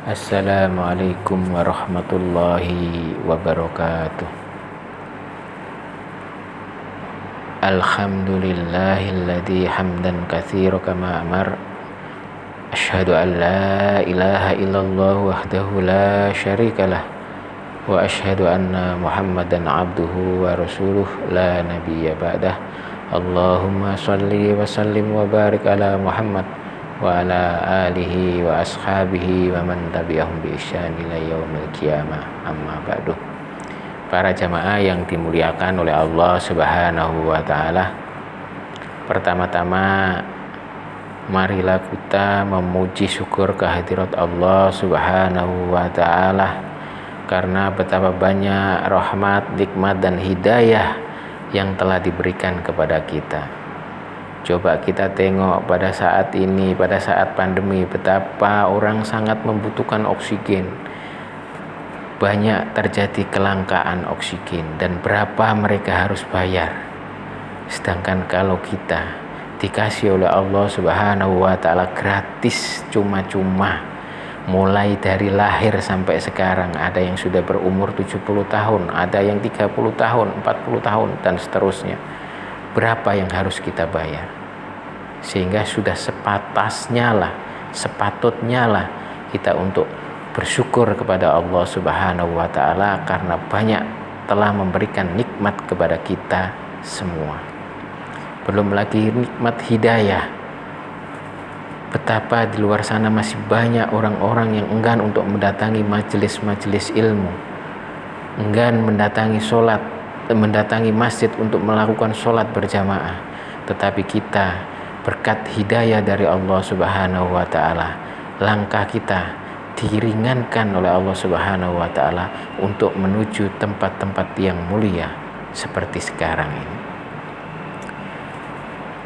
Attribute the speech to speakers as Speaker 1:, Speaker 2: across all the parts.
Speaker 1: Assalamualaikum warahmatullahi wabarakatuh. Alhamdulillahilladzi hamdan katsiran kama amar. Asyhadu an la ilaha illallah wahdahu la syarikalah wa asyhadu anna Muhammadan abduhu wa rasuluh la nabiyya ba'dah. Allahumma shalli wa sallim wa barik ala Muhammad wa ala alihi wa ashabihi wa man tabi'ahum bi ihsan ila yaumil qiyamah, amma ba'du. Para jamaah yang dimuliakan oleh Allah Subhanahu wa taala, pertama-tama marilah kita memuji syukur kehadirat Allah Subhanahu wa taala karena betapa banyak rahmat, nikmat dan hidayah yang telah diberikan kepada kita. Coba kita tengok pada saat ini, pada saat pandemi, betapa orang sangat membutuhkan oksigen. Banyak terjadi kelangkaan oksigen dan berapa mereka harus bayar. Sedangkan kalau kita dikasih oleh Allah Subhanahu wa taala gratis, cuma-cuma, mulai dari lahir sampai sekarang, ada yang sudah berumur 70 tahun, ada yang 30 tahun, 40 tahun dan seterusnya. Berapa yang harus kita bayar? Sehingga sudah sepatutnya lah kita untuk bersyukur kepada Allah Subhanahu wa taala karena banyak telah memberikan nikmat kepada kita semua. Belum lagi nikmat hidayah. Betapa di luar sana masih banyak orang-orang yang enggan untuk mendatangi majelis-majelis ilmu, enggan mendatangi masjid untuk melakukan sholat berjamaah. Tetapi kita berkat hidayah dari Allah Subhanahu wa taala, langkah kita diringankan oleh Allah Subhanahu wa taala untuk menuju tempat-tempat yang mulia seperti sekarang ini.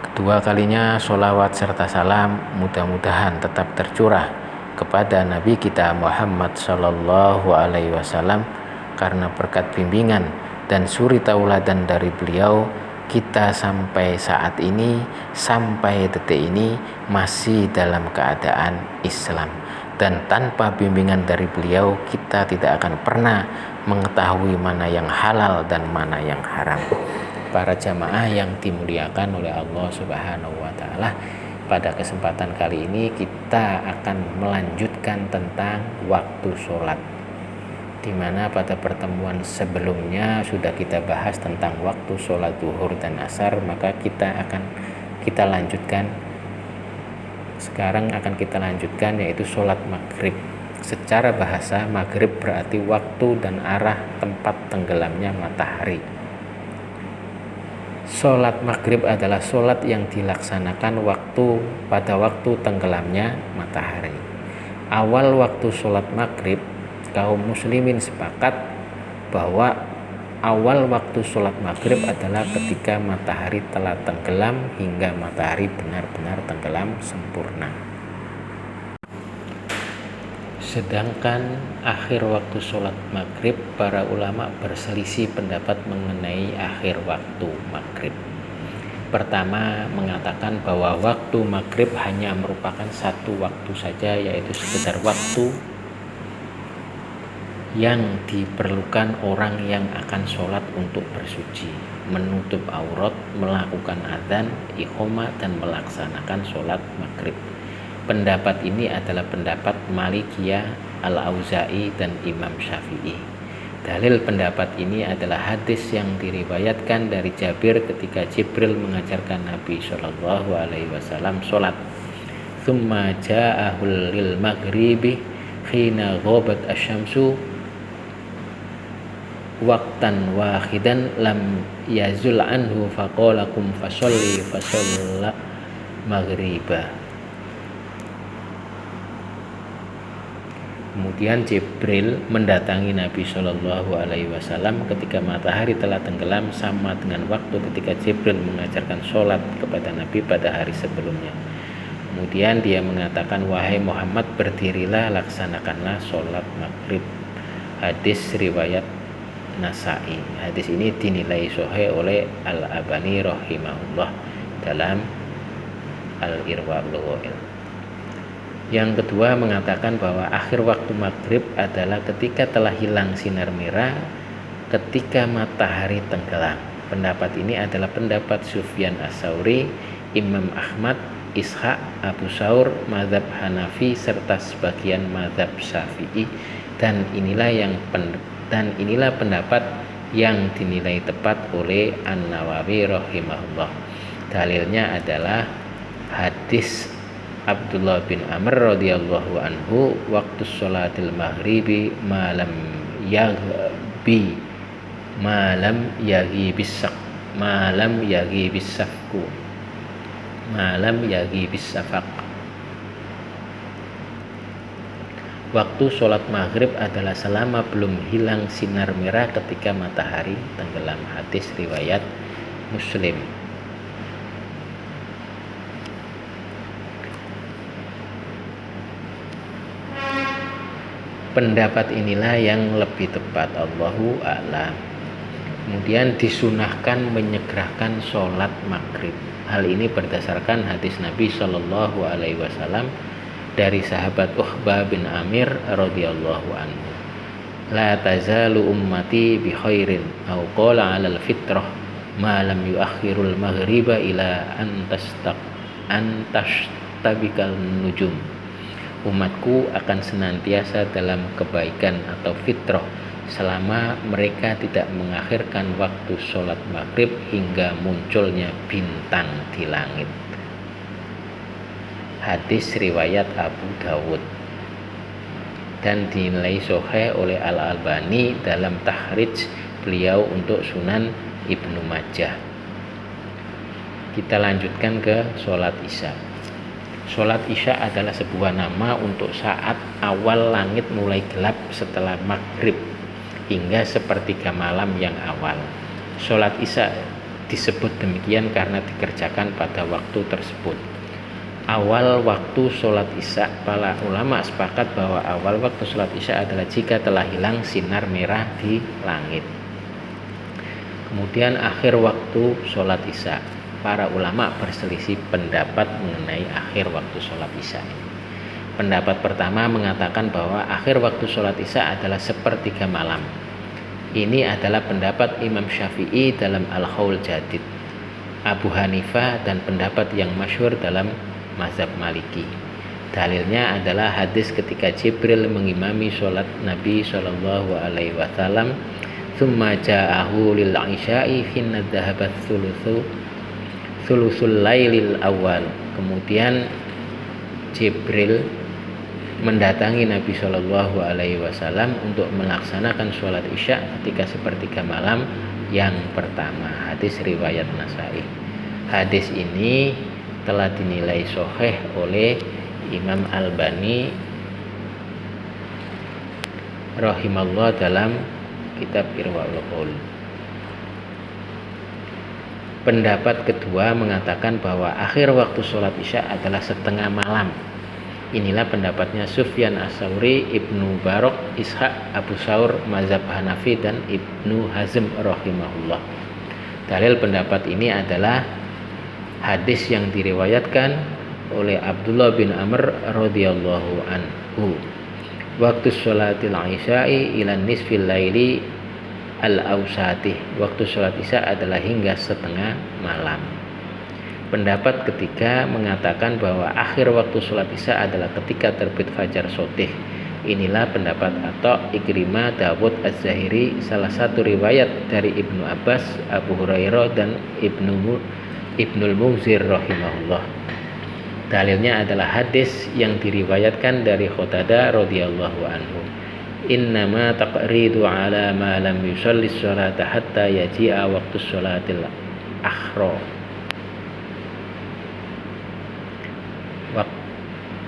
Speaker 1: Kedua kalinya sholawat serta salam mudah-mudahan tetap tercurah kepada Nabi kita Muhammad sallallahu alaihi wasallam, karena berkat bimbingan dan suri tauladan dari beliau, kita sampai saat ini, sampai detik ini masih dalam keadaan Islam. Dan tanpa bimbingan dari beliau, kita tidak akan pernah mengetahui mana yang halal dan mana yang haram. Para jamaah yang dimuliakan oleh Allah Subhanahu wa taala, pada kesempatan kali ini kita akan melanjutkan tentang waktu sholat, di mana pada pertemuan sebelumnya sudah kita bahas tentang waktu sholat zuhur dan asar. Maka kita lanjutkan. Sekarang akan kita lanjutkan, yaitu sholat maghrib. Secara bahasa, maghrib berarti waktu dan arah tempat tenggelamnya matahari. Sholat maghrib adalah sholat yang dilaksanakan pada waktu tenggelamnya matahari. Awal waktu sholat maghrib, kaum muslimin sepakat bahwa awal waktu sholat maghrib adalah ketika matahari telah tenggelam hingga matahari benar-benar tenggelam sempurna. Sedangkan akhir waktu sholat maghrib, para ulama berselisih pendapat mengenai akhir waktu maghrib. Pertama mengatakan bahwa waktu maghrib hanya merupakan satu waktu saja, yaitu sekedar waktu yang diperlukan orang yang akan sholat untuk bersuci, menutup aurat, melakukan adzan, iqamah, dan melaksanakan sholat maghrib. Pendapat ini adalah pendapat Malikiyah, Al-Auza'i, dan Imam Syafi'i. Dalil pendapat ini adalah hadis yang diriwayatkan dari Jabir ketika Jibril mengajarkan Nabi Shallallahu alaihi wasallam sholat. Tsumma ja'ahul lil maghribi khina ghabat asyamsu waqtan wahidan lam yazul anhu faqala kum fasolli fasalla maghriba. Kemudian Jibril mendatangi Nabi Shallallahu alaihi wasallam ketika matahari telah tenggelam, sama dengan waktu ketika Jibril mengajarkan sholat kepada Nabi pada hari sebelumnya. Kemudian dia mengatakan, wahai Muhammad, berdirilah, laksanakanlah sholat maghrib. Hadis riwayat Nasa'i. Hadis ini dinilai sahih oleh Al-Albani rahimahullah dalam Al-Irwaul Ghalil. Yang kedua mengatakan bahwa akhir waktu maghrib adalah ketika telah hilang sinar merah, ketika matahari tenggelam. Pendapat ini adalah pendapat Sufyan Ats-Tsauri, Imam Ahmad, Ishaq, Abu Saur, mazhab Hanafi serta sebagian mazhab Syafi'i, dan inilah pendapat yang dinilai tepat oleh An-Nawawi rahimahullah. Dalilnya adalah hadis Abdullah bin Amr radhiyallahu anhu, waktu sholatil maghribi malam yaghi bisafaq. Waktu sholat maghrib adalah selama belum hilang sinar merah ketika matahari tenggelam. Hadis riwayat Muslim. Pendapat inilah yang lebih tepat, Allahu a'lam. Kemudian disunahkan menyegerakan sholat maghrib. Hal ini berdasarkan hadis Nabi Shallallahu Alaihi Wasallam dari sahabat Uqbah bin Amir radhiyallahu anhu. La tazalu ummati bi khairin aw qala 'alal fitrah ma lam yuakhirul maghriba ila antastabikal nujum. Umatku akan senantiasa dalam kebaikan atau fitrah selama mereka tidak mengakhirkan waktu sholat maghrib hingga munculnya bintang di langit. Hadis riwayat Abu Dawud dan dinilai sahih oleh Al-Albani dalam tahrij beliau untuk Sunan Ibnu Majah. Kita lanjutkan ke sholat isya. Sholat isya adalah sebuah nama untuk saat awal langit mulai gelap setelah maghrib hingga sepertiga malam yang awal. Sholat isya disebut demikian karena dikerjakan pada waktu tersebut. Awal waktu sholat isya, para ulama sepakat bahwa awal waktu sholat isya adalah jika telah hilang sinar merah di langit. Kemudian akhir waktu sholat isya, para ulama berselisih pendapat mengenai akhir waktu sholat isya. Pendapat pertama mengatakan bahwa akhir waktu sholat isya adalah sepertiga malam. Ini adalah pendapat Imam Syafi'i dalam Al-Qaul Jadid, Abu Hanifah, dan pendapat yang masyhur dalam mazhab Maliki. Dalilnya adalah hadis ketika Jibril mengimami sholat Nabi Shallallahu Alaihi Wasallam, "Tsumma ja'ahu lil isya'i hinna dhahabat thulusul lailil awal." Kemudian Jibril mendatangi Nabi Shallallahu Alaihi Wasallam untuk melaksanakan sholat isya ketika sepertiga malam yang pertama. Hadis riwayat Nasai. Hadis ini telah dinilai sahih oleh Imam Albani rahimahullah dalam kitab Irwaul Qaul. Pendapat kedua mengatakan bahwa akhir waktu sholat isya adalah setengah malam. Inilah pendapatnya Sufyan Ats-Tsauri, Ibnu Barok, Ishaq, Abu Saur, mazhab Hanafi, dan Ibnu Hazm rahimahullah. Dalil pendapat ini adalah hadis yang diriwayatkan oleh Abdullah bin Amr radhiyallahu anhu. Waktu sholatil isya'i ila nisfil laili al-awsatih. Waktu sholat isya adalah hingga setengah malam. Pendapat ketiga mengatakan bahwa akhir waktu sholat isya adalah ketika terbit fajar shotih. Inilah pendapat Atha, Ikrimah, Dawud Az-Zahiri, salah satu riwayat dari Ibnu Abbas, Abu Hurairah, dan Ibnul Munzir rahimahullah. Dalilnya adalah hadis yang diriwayatkan dari Qatadah radhiyallahu anhu. Innama taqridu ala ma lam yusalli sholata hatta yaji'a waktu sholatil akhra.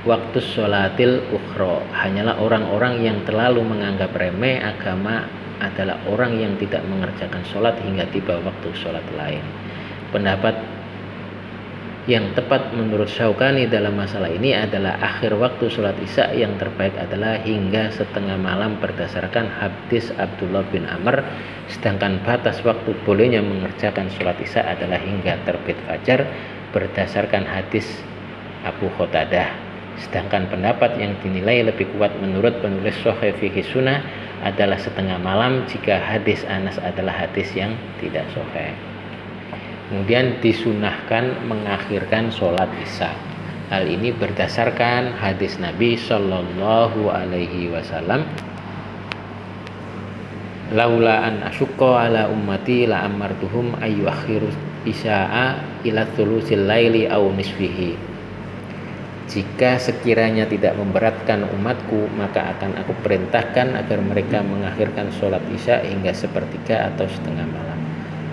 Speaker 1: Waktu sholatil ukhra, hanyalah orang-orang yang terlalu menganggap remeh agama adalah orang yang tidak mengerjakan sholat hingga tiba waktu sholat lain. Pendapat yang tepat menurut Syaukani dalam masalah ini adalah akhir waktu sholat isya yang terbaik adalah hingga setengah malam berdasarkan hadis Abdullah bin Amr, sedangkan batas waktu bolehnya mengerjakan sholat isya adalah hingga terbit fajar berdasarkan hadis Abu Qatadah. Sedangkan pendapat yang dinilai lebih kuat menurut penulis Sahih Fiqh Sunnah adalah setengah malam jika hadis Anas adalah hadis yang tidak sahih. Kemudian disunahkan mengakhirkan sholat isya. Hal ini berdasarkan hadis Nabi Shallallahu Alaihi Wasallam, laula an asyqa ala ummati la amartuhum ayu akhiru isya'a ila thulusil laili aw nisfihi. Jika sekiranya tidak memberatkan umatku, maka akan aku perintahkan agar mereka mengakhirkan sholat isya hingga sepertiga atau setengah malam.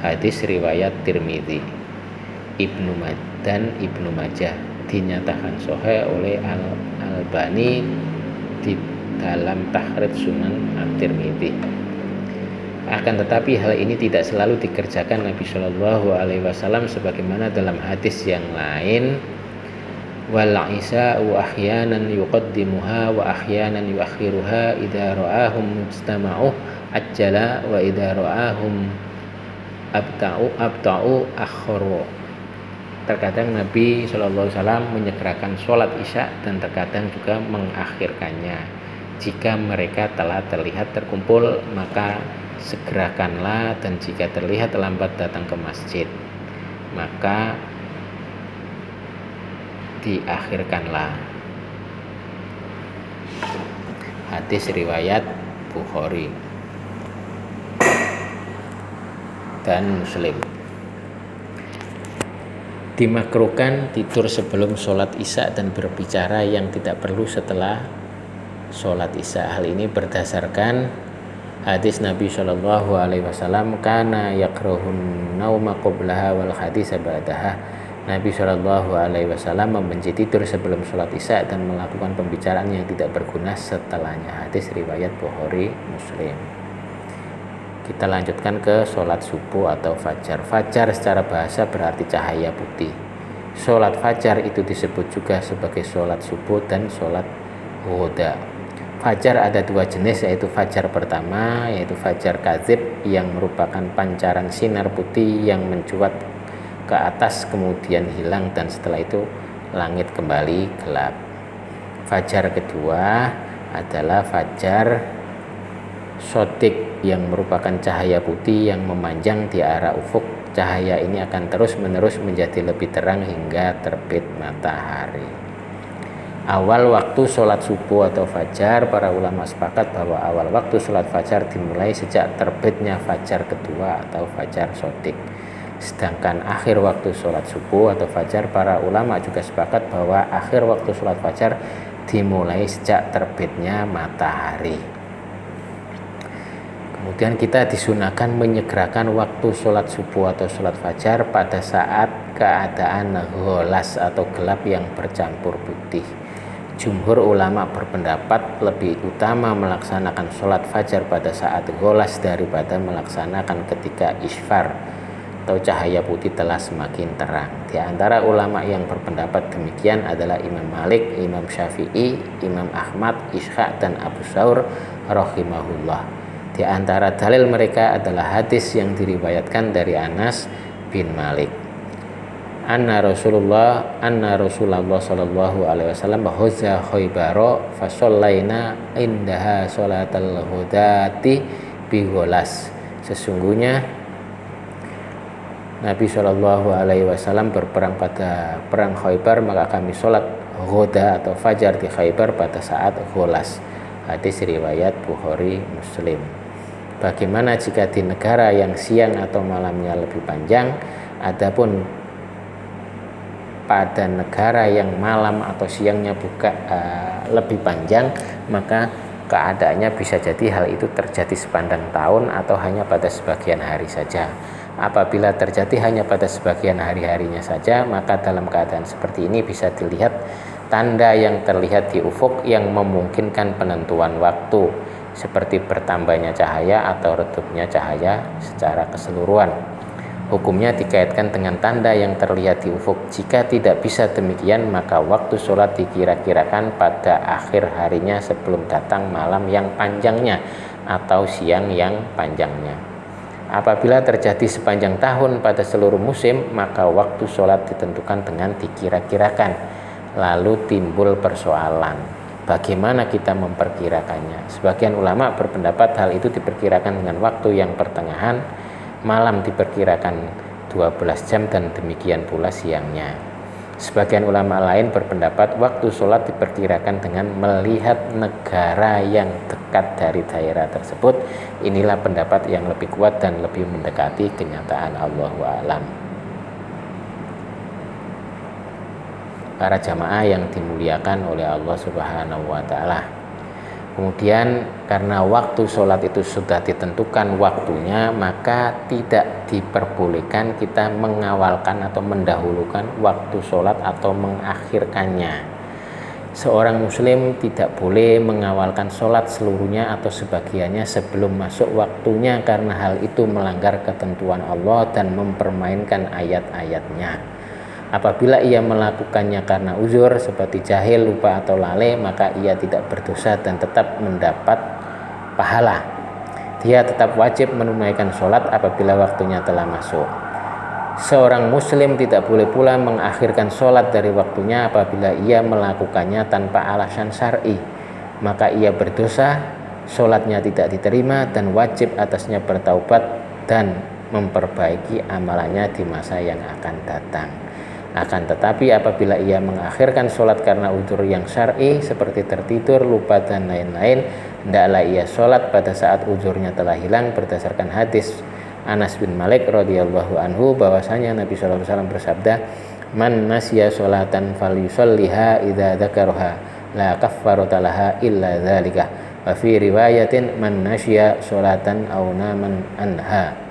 Speaker 1: Hadis riwayat Tirmidzi, dan Ibnu Majah, dinyatakan sahih oleh Al-Albani di dalam Tahrid Sunan At-Tirmidzi. Akan tetapi hal ini tidak selalu dikerjakan Nabi Shallallahu Alaihi Wasallam sebagaimana dalam hadis yang lain, wal isya'u ahyanan yuqaddimuha wa ahyanan yuakhiruha idza ra'ahum mujtama'u ajjala wa idza ra'ahum abta'u akhru. Terkadang Nabi Shallallahu Alaihi Wasallam menyegerakan sholat isya dan terkadang juga mengakhirkannya. Jika mereka telah terlihat terkumpul, maka segerakanlah, dan jika terlihat lambat datang ke masjid, maka diakhirkanlah. Hadis riwayat Bukhari dan Muslim. Dimakruhkan tidur sebelum sholat isya dan berbicara yang tidak perlu setelah sholat isya. Hal ini berdasarkan hadis Nabi Shallallahu Alaihi Wasallam, kana yakrahun nauma qablaha wal hadis ba'daha. Nabi Shallallahu Alaihi Wasallam membenci tidur sebelum sholat isya dan melakukan pembicaraan yang tidak berguna setelahnya. Hadis riwayat Bukhari Muslim. Kita lanjutkan ke sholat subuh atau fajar. Fajar secara bahasa berarti cahaya putih. Sholat fajar itu disebut juga sebagai sholat subuh dan sholat ghoda. Fajar ada dua jenis, yaitu fajar pertama, yaitu fajar kadzib yang merupakan pancaran sinar putih yang mencuat ke atas kemudian hilang dan setelah itu langit kembali gelap. Fajar kedua adalah fajar sodik yang merupakan cahaya putih yang memanjang di arah ufuk. Cahaya ini akan terus-menerus menjadi lebih terang hingga terbit matahari. Awal waktu sholat subuh atau fajar, para ulama sepakat bahwa awal waktu sholat fajar dimulai sejak terbitnya fajar kedua atau fajar sodik. Sedangkan akhir waktu sholat subuh atau fajar, para ulama juga sepakat bahwa akhir waktu sholat fajar dimulai sejak terbitnya matahari. Kemudian kita disunahkan menyegerakan waktu sholat subuh atau sholat fajar pada saat keadaan gholas atau gelap yang bercampur putih. Jumhur ulama berpendapat lebih utama melaksanakan sholat fajar pada saat gholas daripada melaksanakan ketika isfar atau cahaya putih telah semakin terang. Di antara ulama yang berpendapat demikian adalah Imam Malik, Imam Syafi'i, Imam Ahmad, Ishaq, dan Abu Thawr rahimahullah. Di antara dalil mereka adalah hadis yang diriwayatkan dari Anas bin Malik. Anna Rasulullah sallallahu alaihi wasallam huzza Khaybara fa shallaina indaha salatal ghadati bi gholas. Sesungguhnya Nabi Shallallahu Alaihi Wasallam berperang pada perang Khaybar, maka kami sholat ghoda atau fajar di Khaybar pada saat gholas. Hadis riwayat Bukhari Muslim. Bagaimana jika di negara yang siang atau malamnya lebih panjang? Adapun pada negara yang malam atau siangnya lebih panjang, maka keadaannya bisa jadi hal itu terjadi sepanjang tahun atau hanya pada sebagian hari saja. Apabila terjadi hanya pada sebagian hari-harinya saja, maka dalam keadaan seperti ini bisa dilihat tanda yang terlihat di ufuk yang memungkinkan penentuan waktu, seperti bertambahnya cahaya atau redupnya cahaya secara keseluruhan. Hukumnya dikaitkan dengan tanda yang terlihat di ufuk. Jika tidak bisa demikian, maka waktu sholat dikira-kirakan pada akhir harinya sebelum datang malam yang panjangnya atau siang yang panjangnya. Apabila terjadi sepanjang tahun pada seluruh musim, maka waktu sholat ditentukan dengan dikira-kirakan. lalu timbul persoalan bagaimana kita memperkirakannya. Sebagian ulama berpendapat hal itu diperkirakan dengan waktu yang pertengahan, malam diperkirakan 12 jam dan demikian pula siangnya. Sebagian ulama lain berpendapat waktu sholat diperkirakan dengan melihat negara yang dekat dari daerah tersebut. Inilah pendapat yang lebih kuat dan lebih mendekati kenyataan. Allahu a'lam. Para jamaah yang dimuliakan oleh Allah Subhanahu wa ta'ala. Kemudian karena waktu sholat itu sudah ditentukan waktunya, maka tidak diperbolehkan kita mengawalkan atau mendahulukan waktu sholat atau mengakhirkannya. Seorang muslim tidak boleh mengawalkan sholat seluruhnya atau sebagiannya sebelum masuk waktunya, karena hal itu melanggar ketentuan Allah dan mempermainkan ayat-ayatnya. Apabila ia melakukannya karena uzur seperti jahil, lupa atau lalai, maka ia tidak berdosa dan tetap mendapat pahala. Dia tetap wajib menunaikan sholat apabila waktunya telah masuk. Seorang muslim tidak boleh pula mengakhirkan sholat dari waktunya apabila ia melakukannya tanpa alasan syar'i, maka ia berdosa, sholatnya tidak diterima dan wajib atasnya bertaubat dan memperbaiki amalannya di masa yang akan datang. Akan tetapi apabila ia mengakhirkan sholat karena uzur yang syar'i seperti tertidur, lupa dan lain-lain, hendaklah ia sholat pada saat uzurnya telah hilang berdasarkan hadis Anas bin Malik radhiyallahu anhu bahwasanya Nabi sallallahu alaihi wasallam bersabda, "Man nasiya sholatan falyusalliha idza dzakaraha la kaffarata laha illa dzalika." Wa fi riwayatin man nasiya sholatan aw naman anha.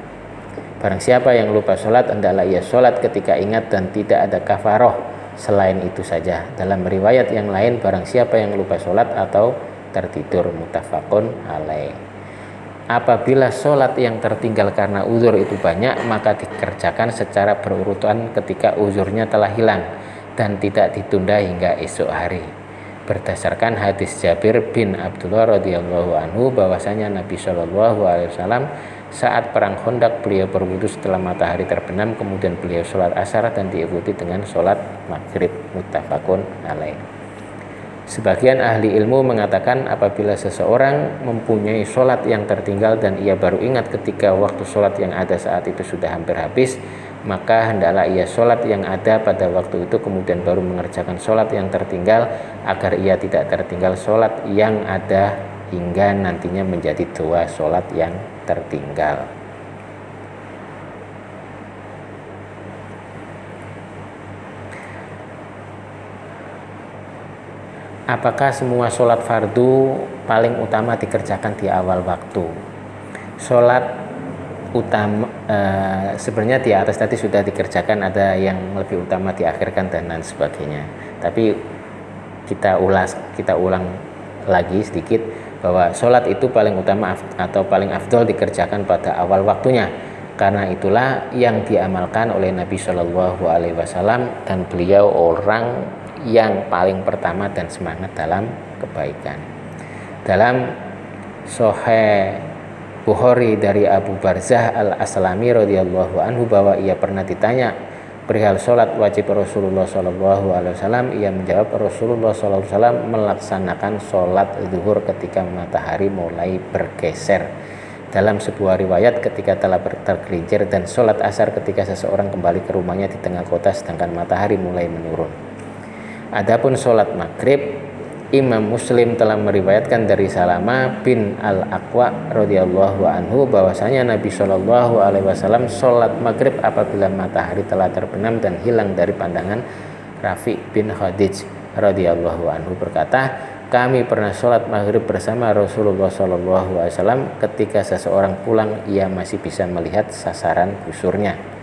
Speaker 1: Barang siapa yang lupa sholat, hendaklah ia sholat ketika ingat dan tidak ada kafaroh selain itu saja. Dalam riwayat yang lain, barang siapa yang lupa sholat atau tertidur, muttafaqun alaih. Apabila sholat yang tertinggal karena uzur itu banyak, maka dikerjakan secara berurutan ketika uzurnya telah hilang dan tidak ditunda hingga esok hari. Berdasarkan hadis Jabir bin Abdullah radhiyallahu anhu bahwasanya Nabi Shallallahu alaihi wasallam saat perang Khandaq beliau berwudu setelah matahari terbenam, kemudian beliau sholat asar dan diikuti dengan sholat maghrib, muttafaqun alaih. Sebagian ahli ilmu mengatakan apabila seseorang mempunyai sholat yang tertinggal dan ia baru ingat ketika waktu sholat yang ada saat itu sudah hampir habis, maka hendaklah ia sholat yang ada pada waktu itu kemudian baru mengerjakan sholat yang tertinggal agar ia tidak tertinggal sholat yang ada hingga nantinya menjadi dua sholat yang tertinggal. Apakah semua sholat fardu paling utama dikerjakan di awal waktu? Sholat utama sebenarnya di atas tadi sudah dikerjakan, ada yang lebih utama diakhirkan dan lain sebagainya. Tapi kita ulang lagi sedikit bahwa sholat itu paling utama atau paling afdol dikerjakan pada awal waktunya. Karena itulah yang diamalkan oleh Nabi Shallallahu alaihi wasallam dan beliau orang yang paling pertama dan semangat dalam kebaikan. Dalam Sahih Bukhari dari Abu Barzah al-Aslami radhiyallahu anhu bahwa ia pernah ditanya perihal sholat wajib Rasulullah Shallallahu alaihi wasallam, ia menjawab Rasulullah Shallallahu alaihi wasallam melaksanakan sholat zuhur ketika matahari mulai bergeser. Dalam sebuah riwayat ketika telah tergelincir, dan sholat asar ketika seseorang kembali ke rumahnya di tengah kota sedangkan matahari mulai menurun. Adapun sholat maghrib, Imam Muslim telah meriwayatkan dari Salama bin Al-Aqwa radhiyallahu anhu bahwasanya Nabi Shallallahu alaihi wasallam sholat maghrib apabila matahari telah terbenam dan hilang dari pandangan. Rafi bin Khadij radhiyallahu anhu berkata, kami pernah sholat maghrib bersama Rasulullah Shallallahu alaihi wasallam. Ketika seseorang pulang, ia masih bisa melihat sasaran busurnya.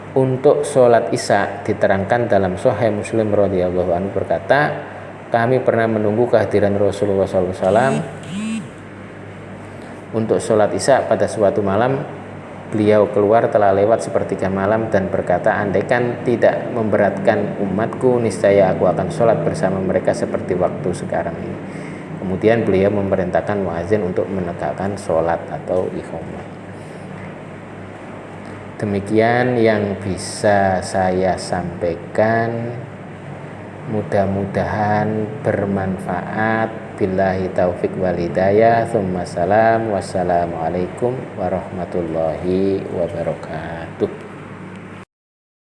Speaker 1: Untuk sholat isya diterangkan dalam Sahih Muslim radhiyallahu anhu berkata, kami pernah menunggu kehadiran Rasulullah SAW untuk sholat isya pada suatu malam. Beliau keluar telah lewat sepertiga malam dan berkata, andaikan tidak memberatkan umatku, niscaya aku akan sholat bersama mereka seperti waktu sekarang ini. Kemudian beliau memerintahkan muazin untuk menegakkan sholat atau iqamah. Demikian yang bisa saya sampaikan, mudah-mudahan bermanfaat. Billahi taufik wal hidayah. Tsumma salam. Wassalamualaikum warahmatullahi wabarakatuh.